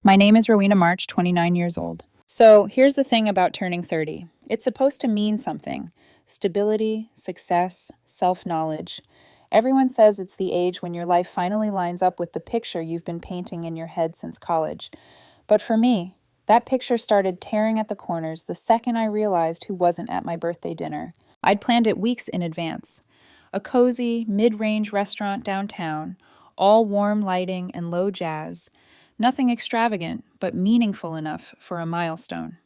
My name is Rowena March, 29 years old. So here's the thing about turning 30. It's supposed to mean something: stability, success, self knowledge. Everyone says it's the age when your life finally lines up with the picture you've been painting in your head since college. But for me, that picture started tearing at the corners the second I realized who wasn't at my birthday dinner. I'd planned it weeks in advance. A cozy, mid range restaurant downtown, all warm lighting and low jazz. Nothing extravagant, but meaningful enough for a milestone.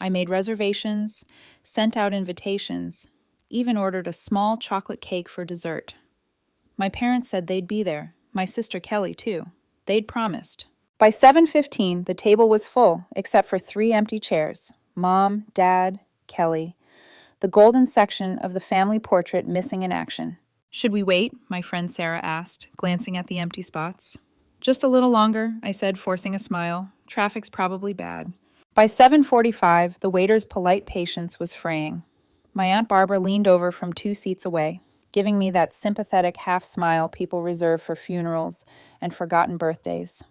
I made reservations, sent out invitations, even ordered a small chocolate cake for dessert. My parents said they'd be there, my sister Kelly too. They'd promised. By 7:15, the table was full, except for 3 empty chairs: Mom, Dad, Kelly. The golden section of the family portrait missing in action. Should we wait? My friend Sarah asked, glancing at the empty spots. Just a little longer, I said, forcing a smile. Traffic's probably bad. By 7:45, the waiter's polite patience was fraying. My Aunt Barbara leaned over from 2 seats away, giving me that sympathetic half smile people reserve for funerals and forgotten birthdays.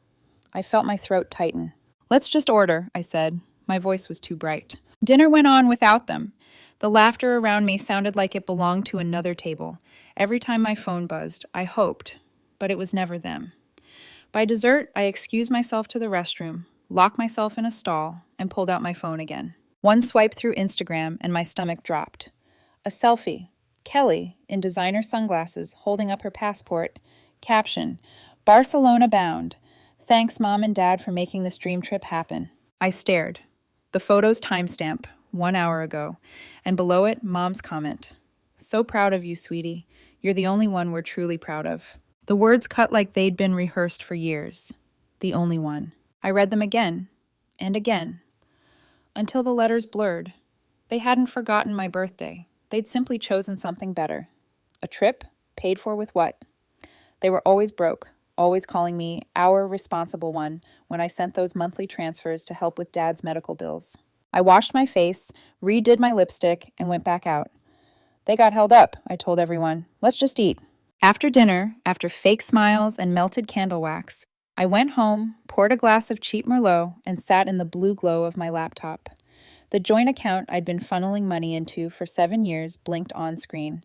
I felt my throat tighten. Let's just order, I said. My voice was too bright. Dinner went on without them. The laughter around me sounded like it belonged to another table. Every time my phone buzzed, I hoped, but it was never them. By dessert, I excused myself to the restroom, locked myself in a stall, and pulled out my phone again. One swipe through Instagram, and my stomach dropped. A selfie. Kelly, in designer sunglasses, holding up her passport. Caption: Barcelona bound. Thanks, Mom and Dad, for making this dream trip happen. I stared. The photo's timestamp, 1 hour ago, and below it, Mom's comment. So proud of you, sweetie. You're the only one we're truly proud of. The words cut like they'd been rehearsed for years. The only one. I read them again, and again, until the letters blurred. They hadn't forgotten my birthday. They'd simply chosen something better. A trip, paid for with what? They were always broke, always calling me our responsible one when I sent those monthly transfers to help with Dad's medical bills. I washed my face, redid my lipstick, and went back out. They got held up, I told everyone. Let's just eat. After dinner, after fake smiles and melted candle wax, I went home, poured a glass of cheap Merlot, and sat in the blue glow of my laptop. The joint account I'd been funneling money into for 7 years blinked on screen.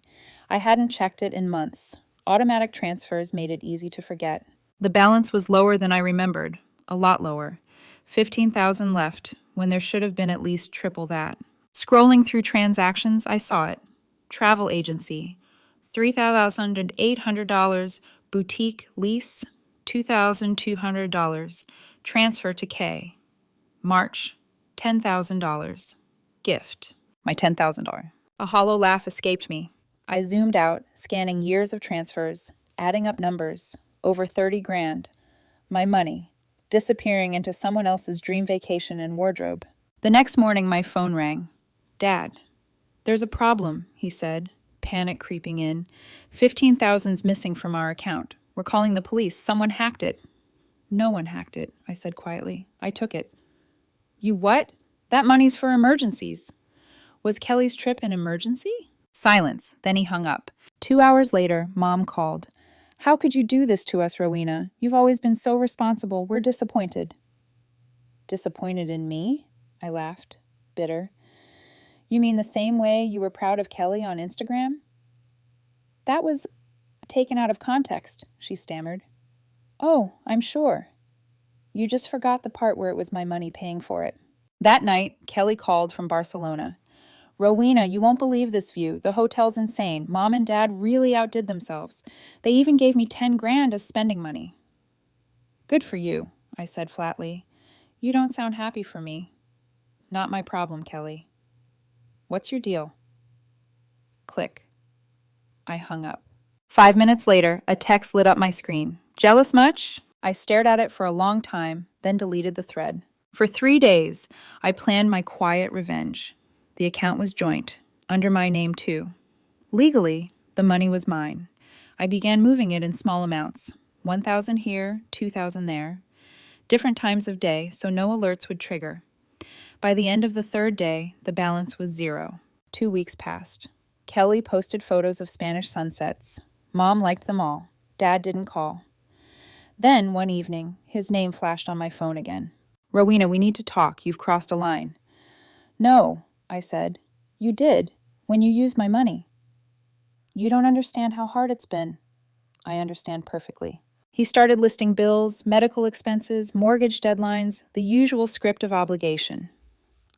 I hadn't checked it in months. Automatic transfers made it easy to forget. The balance was lower than I remembered, a lot lower. 15,000 left, when there should have been at least triple that. Scrolling through transactions, I saw it. Travel agency. $3,800, boutique lease, $2,200, transfer to K. March, $10,000, gift, my $10,000. A hollow laugh escaped me. I zoomed out, scanning years of transfers, adding up numbers, over 30 grand. My money, disappearing into someone else's dream vacation and wardrobe. The next morning, my phone rang. Dad, there's a problem, he said. Panic creeping in. 15,000's missing from our account. We're calling the police. Someone hacked it. No one hacked it, I said quietly. I took it. You what? That money's for emergencies. Was Kelly's trip an emergency? Silence. Then he hung up. 2 hours later, Mom called. How could you do this to us, Rowena? You've always been so responsible. We're disappointed. Disappointed in me? I laughed, bitter. You mean the same way you were proud of Kelly on Instagram? That was taken out of context, she stammered. Oh, I'm sure. You just forgot the part where it was my money paying for it. That night, Kelly called from Barcelona. Rowena, you won't believe this view. The hotel's insane. Mom and Dad really outdid themselves. They even gave me 10 grand as spending money. Good for you, I said flatly. You don't sound happy for me. Not my problem, Kelly. What's your deal? Click. I hung up. 5 minutes later, a text lit up my screen. Jealous much? I stared at it for a long time, then deleted the thread. For 3 days, I planned my quiet revenge. The account was joint, under my name too. Legally, the money was mine. I began moving it in small amounts. 1,000 here, 2,000 there. Different times of day, so no alerts would trigger. By the end of the 3rd day, the balance was 0. 2 weeks passed. Kelly posted photos of Spanish sunsets. Mom liked them all. Dad didn't call. Then, one evening, his name flashed on my phone again. Rowena, we need to talk. You've crossed a line. No, I said. You did, when you used my money. You don't understand how hard it's been. I understand perfectly. He started listing bills, medical expenses, mortgage deadlines, the usual script of obligation.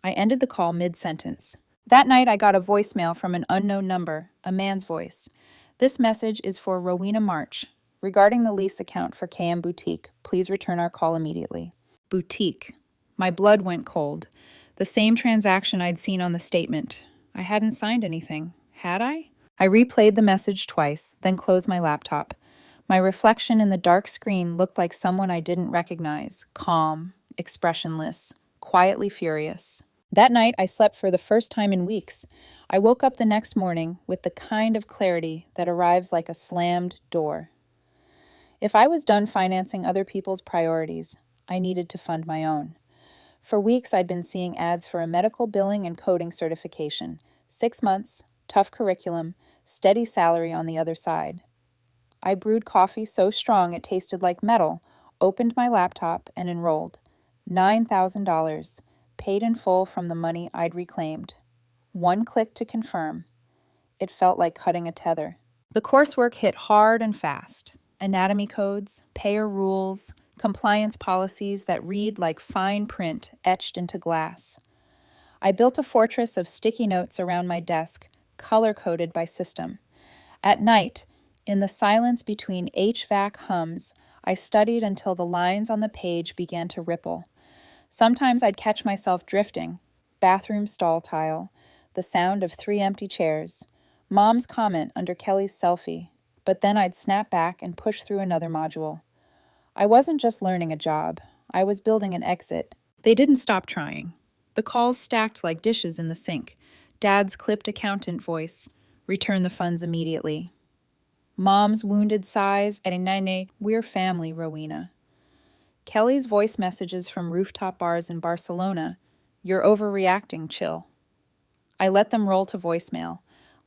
I ended the call mid-sentence. That night, I got a voicemail from an unknown number, a man's voice. This message is for Rowena March. Regarding the lease account for KM Boutique, please return our call immediately. Boutique. My blood went cold. The same transaction I'd seen on the statement. I hadn't signed anything. Had I? I replayed the message twice, then closed my laptop. My reflection in the dark screen looked like someone I didn't recognize, calm, expressionless, quietly furious. That night, I slept for the first time in weeks. I woke up the next morning with the kind of clarity that arrives like a slammed door. If I was done financing other people's priorities, I needed to fund my own. For weeks, I'd been seeing ads for a medical billing and coding certification. 6 months, tough curriculum, steady salary on the other side. I brewed coffee so strong it tasted like metal, opened my laptop, and enrolled. $9,000, paid in full from the money I'd reclaimed. 1 click to confirm. It felt like cutting a tether. The coursework hit hard and fast. Anatomy codes, payer rules, compliance policies that read like fine print etched into glass. I built a fortress of sticky notes around my desk, color-coded by system. At night, in the silence between HVAC hums, I studied until the lines on the page began to ripple. Sometimes I'd catch myself drifting. Bathroom stall tile, the sound of 3 empty chairs, Mom's comment under Kelly's selfie, but then I'd snap back and push through another module. I wasn't just learning a job. I was building an exit. They didn't stop trying. The calls stacked like dishes in the sink. Dad's clipped accountant voice. Return the funds immediately. Mom's wounded sighs. We're family, Rowena. Kelly's voice messages from rooftop bars in Barcelona. You're overreacting, chill. I let them roll to voicemail.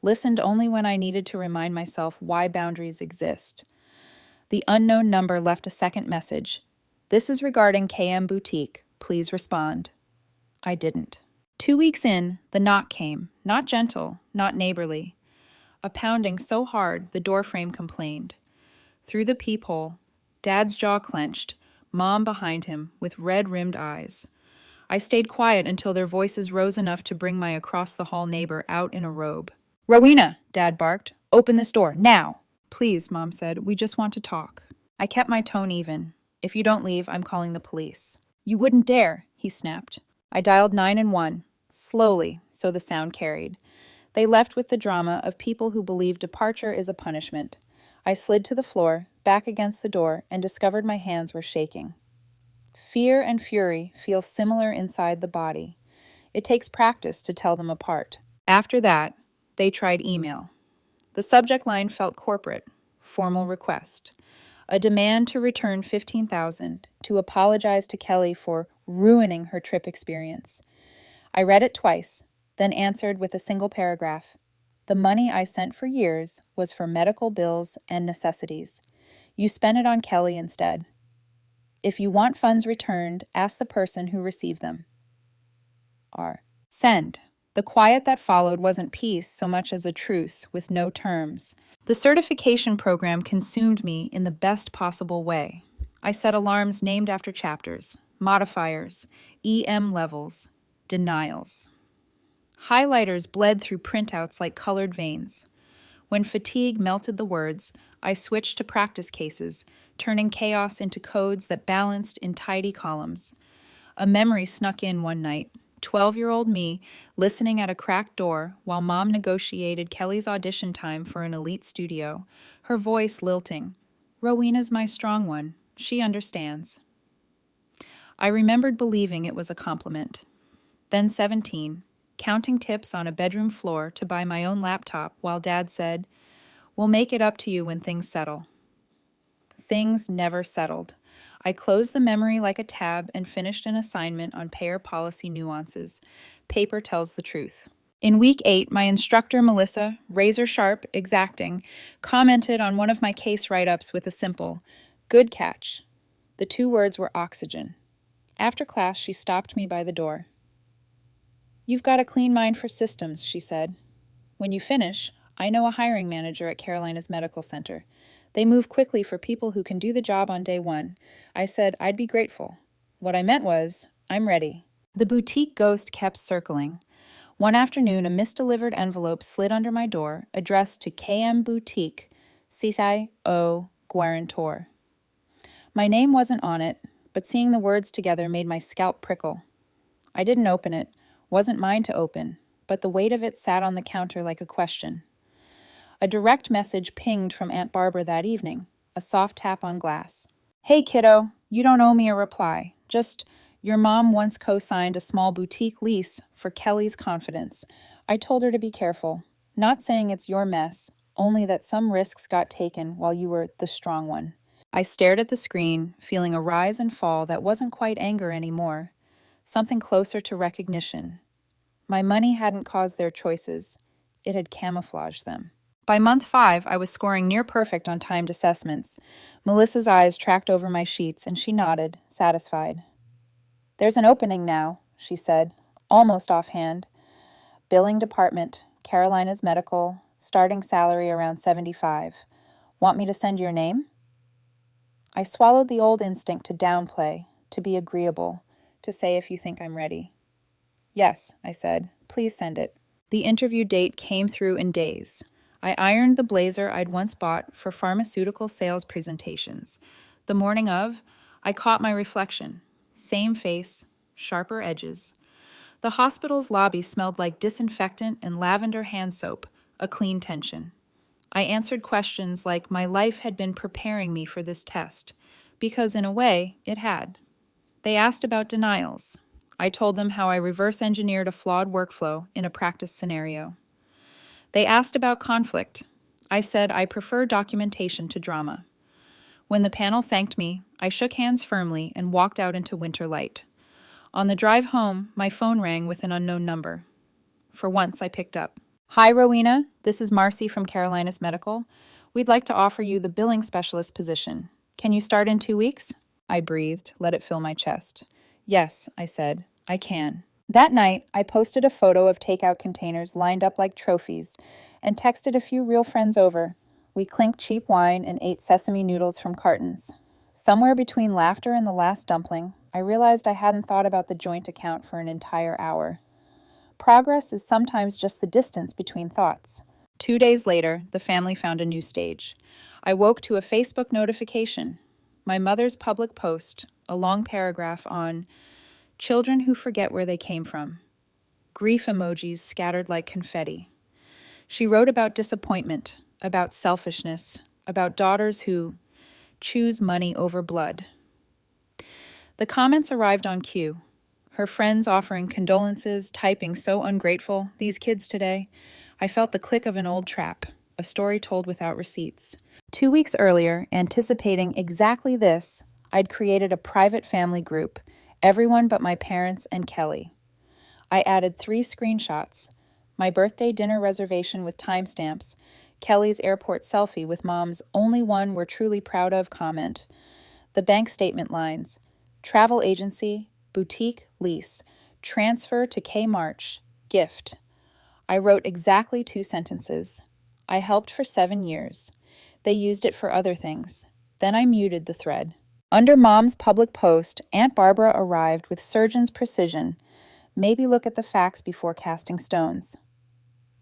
Listened only when I needed to remind myself why boundaries exist. The unknown number left a second message. This is regarding KM Boutique. Please respond. I didn't. 2 weeks in, the knock came. Not gentle, not neighborly. A pounding so hard, the doorframe complained. Through the peephole, Dad's jaw clenched, Mom behind him with red-rimmed eyes. I stayed quiet until their voices rose enough to bring my across-the-hall neighbor out in a robe. Rowena, Dad barked. Open this door, now. Please, Mom said. We just want to talk. I kept my tone even. If you don't leave, I'm calling the police. You wouldn't dare, he snapped. I dialed 911, slowly, so the sound carried. They left with the drama of people who believe departure is a punishment. I slid to the floor, back against the door, and discovered my hands were shaking. Fear and fury feel similar inside the body. It takes practice to tell them apart. After that, they tried email. The subject line felt corporate, formal request. A demand to return $15,000, to apologize to Kelly for ruining her trip experience. I read it twice, then answered with a single paragraph. The money I sent for years was for medical bills and necessities. You spent it on Kelly instead. If you want funds returned, ask the person who received them. R. Send. The quiet that followed wasn't peace so much as a truce with no terms. The certification program consumed me in the best possible way. I set alarms named after chapters, modifiers, EM levels, denials. Highlighters bled through printouts like colored veins. When fatigue melted the words, I switched to practice cases, turning chaos into codes that balanced in tidy columns. A memory snuck in one night. 12-year-old me listening at a cracked door while Mom negotiated Kelly's audition time for an elite studio, her voice lilting. Rowena's my strong one. She understands. I remembered believing it was a compliment. Then 17, counting tips on a bedroom floor to buy my own laptop while Dad said, "We'll make it up to you when things settle." Things never settled. I closed the memory like a tab and finished an assignment on payer policy nuances. Paper tells the truth. In week 8, my instructor, Melissa, razor-sharp, exacting, commented on one of my case write-ups with a simple, "Good catch. The two words were oxygen. After class, she stopped me by the door. "You've got a clean mind for systems," she said. "When you finish, I know a hiring manager at Carolina's Medical Center. They move quickly for people who can do the job on day one." I said I'd be grateful. What I meant was, I'm ready. The boutique ghost kept circling. One afternoon, a misdelivered envelope slid under my door, addressed to KM Boutique, Sisai O. Guarantor. My name wasn't on it, but seeing the words together made my scalp prickle. I didn't open it. Wasn't mine to open, but the weight of it sat on the counter like a question. A direct message pinged from Aunt Barbara that evening, a soft tap on glass. "Hey, kiddo, you don't owe me a reply. Just, your mom once co-signed a small boutique lease for Kelly's Confidence. I told her to be careful. Not saying it's your mess, only that some risks got taken while you were the strong one." I stared at the screen, feeling a rise and fall that wasn't quite anger anymore, something closer to recognition. My money hadn't caused their choices. It had camouflaged them. By month 5, I was scoring near perfect on timed assessments. Melissa's eyes tracked over my sheets, and she nodded, satisfied. "There's an opening now," she said, almost offhand. "Billing department, Carolina's Medical, starting salary around 75. Want me to send your name?" I swallowed the old instinct to downplay, to be agreeable, to say if you think I'm ready. "Yes," I said. "Please send it." The interview date came through in days. I ironed the blazer I'd once bought for pharmaceutical sales presentations. The morning of, I caught my reflection. Same face, sharper edges. The hospital's lobby smelled like disinfectant and lavender hand soap, a clean tension. I answered questions like my life had been preparing me for this test, because in a way, it had. They asked about denials. I told them how I reverse engineered a flawed workflow in a practice scenario. They asked about conflict. I said I prefer documentation to drama. When the panel thanked me, I shook hands firmly and walked out into winter light. On the drive home, my phone rang with an unknown number. For once, I picked up. "Hi, Rowena. This is Marcy from Carolina's Medical. We'd like to offer you the billing specialist position. Can you start in 2 weeks?" I breathed, let it fill my chest. "Yes," I said. "I can." That night, I posted a photo of takeout containers lined up like trophies and texted a few real friends over. We clinked cheap wine and ate sesame noodles from cartons. Somewhere between laughter and the last dumpling, I realized I hadn't thought about the joint account for an entire hour. Progress is sometimes just the distance between thoughts. 2 days later, the family found a new stage. I woke to a Facebook notification. My mother's public post, a long paragraph on children who forget where they came from. Grief emojis scattered like confetti. She wrote about disappointment, about selfishness, about daughters who choose money over blood. The comments arrived on cue. Her friends offering condolences, typing so ungrateful, these kids today. I felt the click of an old trap, a story told without receipts. 2 weeks earlier, anticipating exactly this, I'd created a private family group, everyone but my parents and Kelly. I added 3 screenshots: my birthday dinner reservation with timestamps, Kelly's airport selfie with Mom's "only one we're truly proud of" comment, the bank statement lines: travel agency, boutique lease, transfer to K March, gift. I wrote exactly 2 sentences. I helped for 7 years. They used it for other things. Then I muted the thread. Under Mom's public post, Aunt Barbara arrived with surgeon's precision. Maybe look at the facts before casting stones.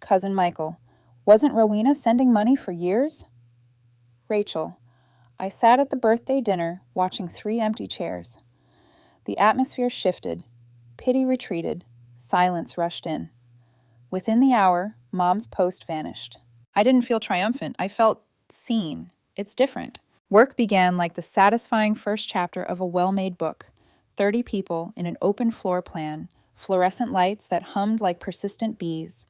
Cousin Michael: wasn't Rowena sending money for years? Rachel: I sat at the birthday dinner, watching 3 empty chairs. The atmosphere shifted. Pity retreated. Silence rushed in. Within the hour, Mom's post vanished. I didn't feel triumphant. I felt seen. It's different. Work began like the satisfying first chapter of a well-made book. 30 people in an open floor plan, fluorescent lights that hummed like persistent bees,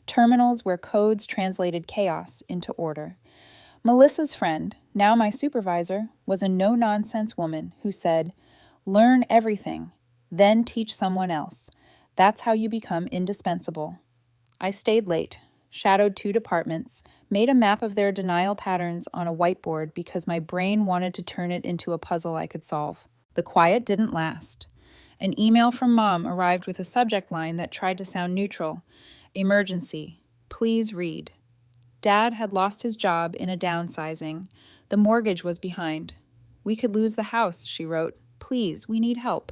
terminals where codes translated chaos into order. Melissa's friend, now my supervisor, was a no-nonsense woman who said, "Learn everything, then teach someone else. That's how you become indispensable." I stayed late. shadowed 2 departments, made a map of their denial patterns on a whiteboard because my brain wanted to turn it into a puzzle I could solve. The quiet didn't last. An email from Mom arrived with a subject line that tried to sound neutral. Emergency. Please read. Dad had lost his job in a downsizing. The mortgage was behind. We could lose the house, she wrote. Please, we need help.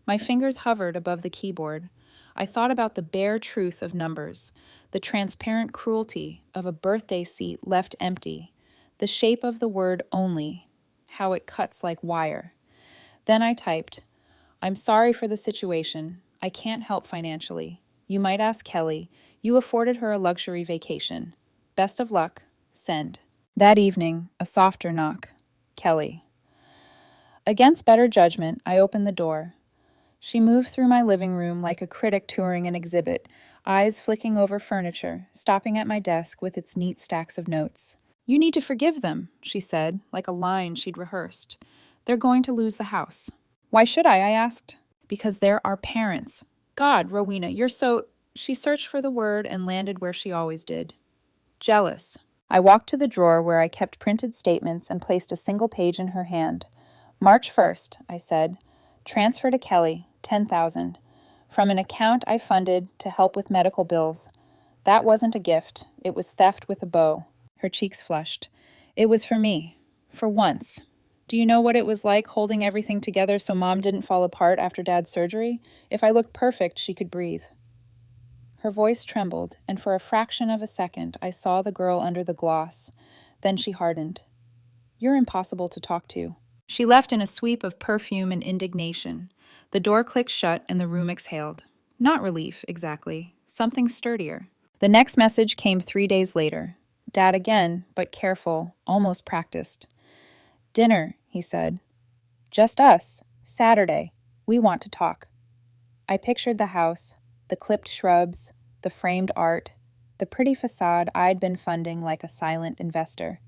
My fingers hovered above the keyboard. I thought about the bare truth of numbers, the transparent cruelty of a birthday seat left empty, the shape of the word only, how it cuts like wire. Then I typed, I'm sorry for the situation. I can't help financially. You might ask Kelly. You afforded her a luxury vacation. Best of luck. Send. That evening, a softer knock. Kelly. Against better judgment, I opened the door. She moved through my living room like a critic touring an exhibit, eyes flicking over furniture, stopping at my desk with its neat stacks of notes. You need to forgive them, she said, like a line she'd rehearsed. They're going to lose the house. Why should I asked. Because they're our parents. God, Rowena, you're so... She searched for the word and landed where she always did. Jealous. I walked to the drawer where I kept printed statements and placed a single page in her hand. March 1st, I said. Transfer to Kelly, $10,000. From an account I funded to help with medical bills. That wasn't a gift. It was theft with a bow. Her cheeks flushed. It was for me. For once. Do you know what it was like holding everything together so Mom didn't fall apart after Dad's surgery? If I looked perfect, she could breathe. Her voice trembled, and for a fraction of a second, I saw the girl under the gloss. Then she hardened. You're impossible to talk to. She left in a sweep of perfume and indignation. The door clicked shut and the room exhaled. Not relief, exactly. Something sturdier. The next message came 3 days later. Dad again, but careful, almost practiced. Dinner, he said. Just us. Saturday. We want to talk. I pictured the house, the clipped shrubs, the framed art, the pretty facade I'd been funding like a silent investor.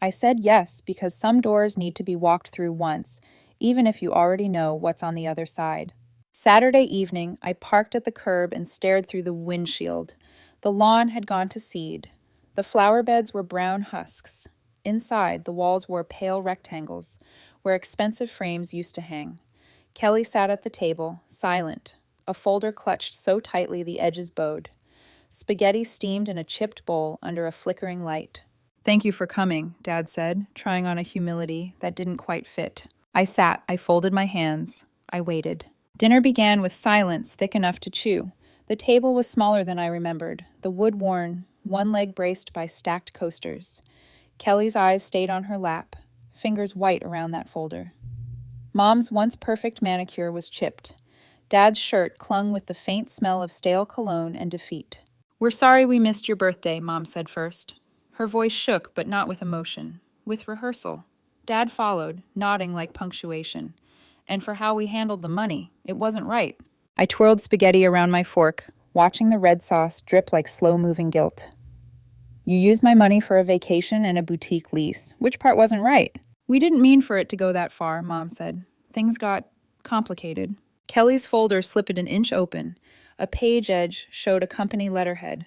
I said yes because some doors need to be walked through once, even if you already know what's on the other side. Saturday evening, I parked at the curb and stared through the windshield. The lawn had gone to seed. The flower beds were brown husks. Inside, the walls were pale rectangles, where expensive frames used to hang. Kelly sat at the table, silent, a folder clutched so tightly the edges bowed. Spaghetti steamed in a chipped bowl under a flickering light. Thank you for coming, Dad said, trying on a humility that didn't quite fit. I sat, I folded my hands. I waited. Dinner began with silence thick enough to chew. The table was smaller than I remembered, the wood worn, one leg braced by stacked coasters. Kelly's eyes stayed on her lap, fingers white around that folder. Mom's once perfect manicure was chipped. Dad's shirt clung with the faint smell of stale cologne and defeat. We're sorry we missed your birthday, Mom said first. Her voice shook, but not with emotion, with rehearsal. Dad followed, nodding like punctuation. And for how we handled the money, it wasn't right. I twirled spaghetti around my fork, watching the red sauce drip like slow-moving guilt. You used my money for a vacation and a boutique lease. Which part wasn't right? We didn't mean for it to go that far, Mom said. Things got complicated. Kelly's folder slipped an inch open. A page edge showed a company letterhead.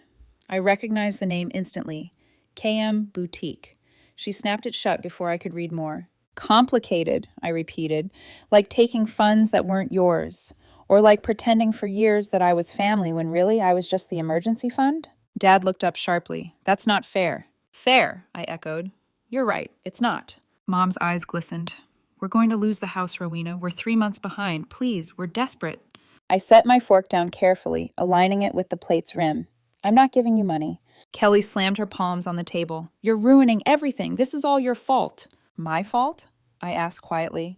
I recognized the name instantly. KM Boutique. She snapped it shut before I could read more. Complicated, I repeated, like taking funds that weren't yours, or like pretending for years that I was family when really I was just the emergency fund? Dad looked up sharply. That's not fair. Fair, I echoed. You're right, it's not. Mom's eyes glistened. We're going to lose the house, Rowena. We're 3 months behind. Please, we're desperate. I set my fork down carefully, aligning it with the plate's rim. I'm not giving you money. Kelly slammed her palms on the table. You're ruining everything. This is all your fault. My fault? I asked quietly.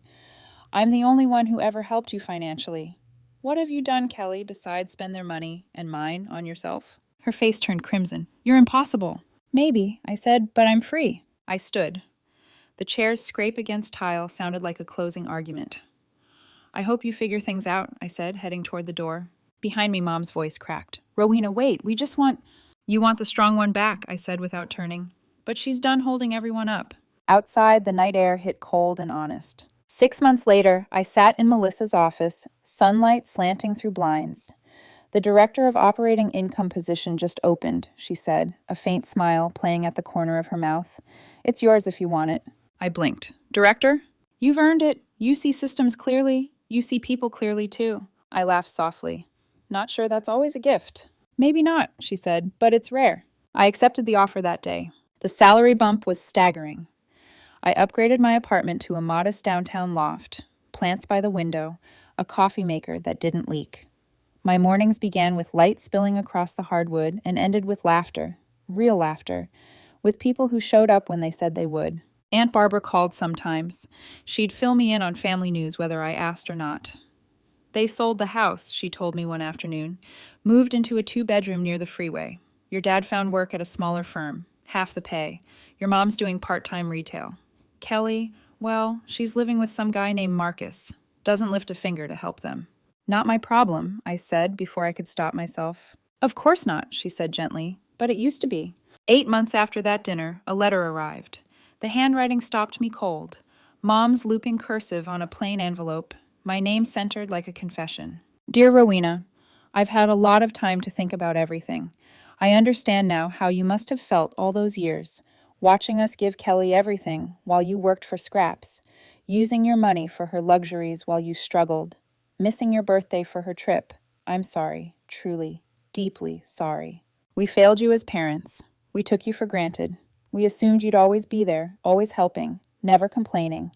I'm the only one who ever helped you financially. What have you done, Kelly, besides spend their money and mine on yourself? Her face turned crimson. You're impossible. Maybe, I said, but I'm free. I stood. The chair's scrape against tile sounded like a closing argument. I hope you figure things out, I said, heading toward the door. Behind me, Mom's voice cracked. Rowena, wait, we just want... You want the strong one back, I said without turning. But she's done holding everyone up. Outside, the night air hit cold and honest. 6 months later, I sat in Melissa's office, sunlight slanting through blinds. The director of operating income position just opened, she said, a faint smile playing at the corner of her mouth. It's yours if you want it. I blinked. Director? You've earned it. You see systems clearly. You see people clearly, too. I laughed softly. Not sure that's always a gift. Maybe not, she said, but it's rare. I accepted the offer that day. The salary bump was staggering. I upgraded my apartment to a modest downtown loft, plants by the window, a coffee maker that didn't leak. My mornings began with light spilling across the hardwood and ended with laughter, real laughter, with people who showed up when they said they would. Aunt Barbara called sometimes. She'd fill me in on family news whether I asked or not. They sold the house, she told me one afternoon, moved into a 2-bedroom near the freeway. Your dad found work at a smaller firm, half the pay. Your mom's doing part-time retail. Kelly, well, she's living with some guy named Marcus. Doesn't lift a finger to help them. Not my problem, I said before I could stop myself. Of course not, she said gently, but it used to be. 8 months after that dinner, a letter arrived. The handwriting stopped me cold. Mom's looping cursive on a plain envelope, my name centered like a confession. Dear Rowena, I've had a lot of time to think about everything. I understand now how you must have felt all those years, watching us give Kelly everything while you worked for scraps, using your money for her luxuries while you struggled, missing your birthday for her trip. I'm sorry, truly, deeply sorry. We failed you as parents. We took you for granted. We assumed you'd always be there, always helping, never complaining.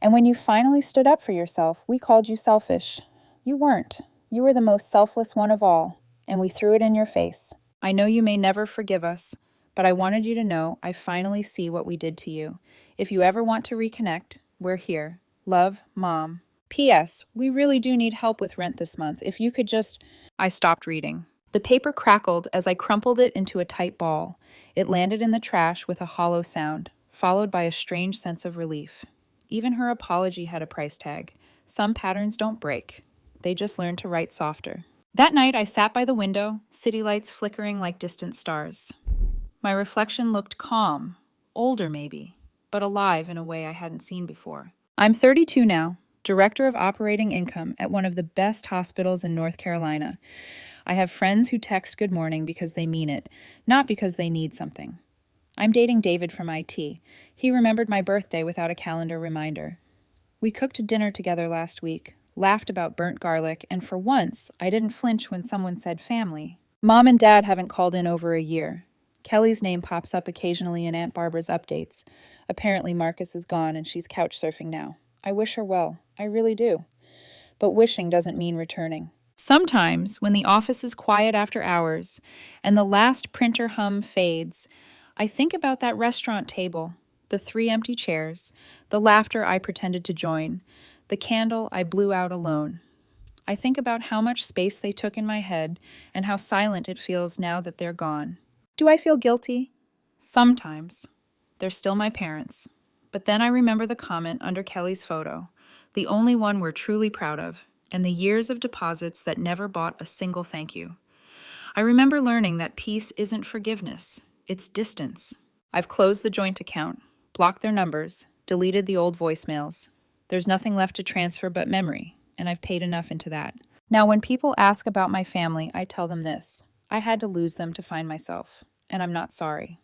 And when you finally stood up for yourself, we called you selfish. You weren't. You were the most selfless one of all, and we threw it in your face. I know you may never forgive us, but I wanted you to know I finally see what we did to you. If you ever want to reconnect, we're here. Love, Mom. P.S. We really do need help with rent this month. If you could just... I stopped reading. The paper crackled as I crumpled it into a tight ball. It landed in the trash with a hollow sound, followed by a strange sense of relief. Even her apology had a price tag. Some patterns don't break. They just learn to write softer. That night, I sat by the window, city lights flickering like distant stars. My reflection looked calm, older maybe, but alive in a way I hadn't seen before. I'm 32 now, director of operating income at one of the best hospitals in North Carolina. I have friends who text good morning because they mean it, not because they need something. I'm dating David from IT. He remembered my birthday without a calendar reminder. We cooked dinner together last week, laughed about burnt garlic, and for once, I didn't flinch when someone said family. Mom and Dad haven't called in over a year. Kelly's name pops up occasionally in Aunt Barbara's updates. Apparently Marcus is gone and she's couch surfing now. I wish her well. I really do. But wishing doesn't mean returning. Sometimes, when the office is quiet after hours and the last printer hum fades, I think about that restaurant table, the 3 empty chairs, the laughter I pretended to join, the candle I blew out alone. I think about how much space they took in my head and how silent it feels now that they're gone. Do I feel guilty? Sometimes. They're still my parents. But then I remember the comment under Kelly's photo, the only one we're truly proud of, and the years of deposits that never bought a single thank you. I remember learning that peace isn't forgiveness, it's distance. I've closed the joint account, blocked their numbers, deleted the old voicemails. There's nothing left to transfer but memory, and I've paid enough into that. Now, when people ask about my family, I tell them this. I had to lose them to find myself, and I'm not sorry.